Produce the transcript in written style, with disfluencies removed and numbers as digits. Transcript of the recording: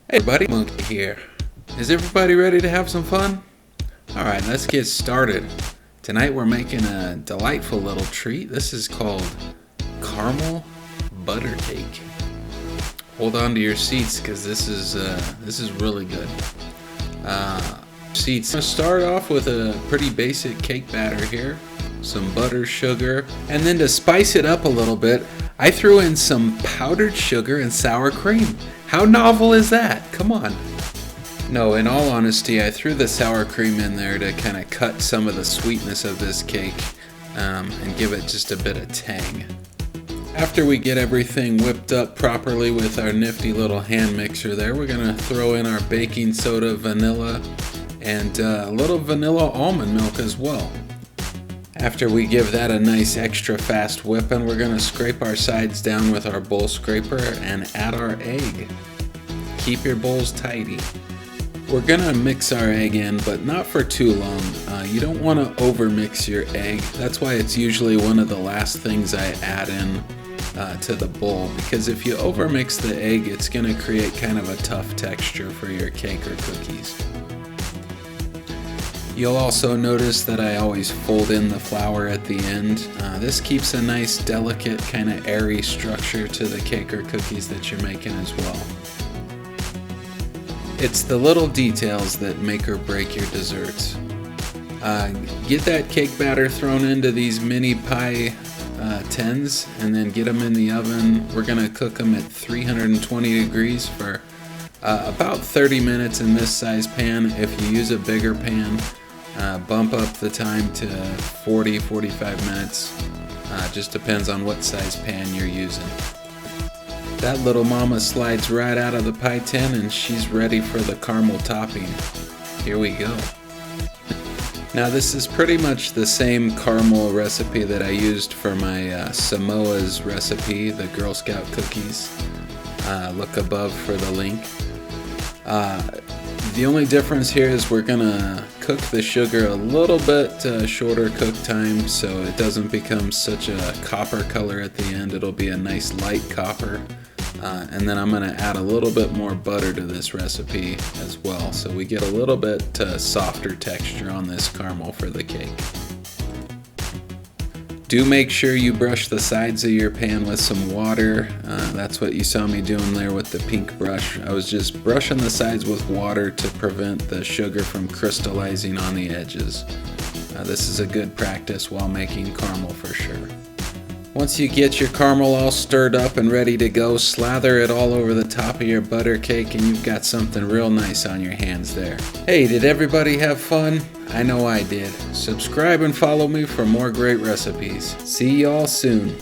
Hey buddy, Monkey here. Is everybody ready to have some fun? Alright, let's get started. Tonight we're making a delightful little treat. This is called caramel butter cake. Hold on to your seats because this is really good. Seats. I'm going to start off with a pretty basic cake batter here. Some butter, sugar, and then to spice it up a little bit, I threw in some powdered sugar and sour cream. How novel is that? Come on. No, in all honesty, I threw the sour cream in there to kind of cut some of the sweetness of this cake and give it just a bit of tang. After we get everything whipped up properly with our nifty little hand mixer there, we're going to throw in our baking soda, vanilla, and a little vanilla almond milk as well. After we give that a nice extra fast whipping, we're going to scrape our sides down with our bowl scraper and add our egg. Keep your bowls tidy. We're going to mix our egg in, but not for too long. You don't want to overmix your egg. That's why it's usually one of the last things I add in to the bowl, because if you overmix the egg, it's going to create kind of a tough texture for your cake or cookies. You'll also notice that I always fold in the flour at the end. This keeps a nice, delicate, kind of airy structure to the cake or cookies that you're making as well. It's the little details that make or break your desserts. Get that cake batter thrown into these mini pie tins and then get them in the oven. We're going to cook them at 320 degrees for about 30 minutes in this size pan. If you use a bigger pan, bump up the time to 40-45 minutes. Just depends on what size pan you're using. That little mama slides right out of the pie tin and she's ready for the caramel topping. Here we go. Now this is pretty much the same caramel recipe that I used for my Samoa's recipe, the Girl Scout cookies. Look above for the link. The only difference here is we're gonna cook the sugar a little bit shorter cook time so it doesn't become such a copper color at the end. It'll be a nice light copper. And then I'm gonna add a little bit more butter to this recipe as well, so we get a little bit softer texture on this caramel for the cake. Do make sure you brush the sides of your pan with some water. That's what you saw me doing there with the pink brush. I was just brushing the sides with water to prevent the sugar from crystallizing on the edges. This is a good practice while making caramel for sure. Once you get your caramel all stirred up and ready to go, slather it all over the top of your butter cake and you've got something real nice on your hands there. Hey, did everybody have fun? I know I did. Subscribe and follow me for more great recipes. See y'all soon.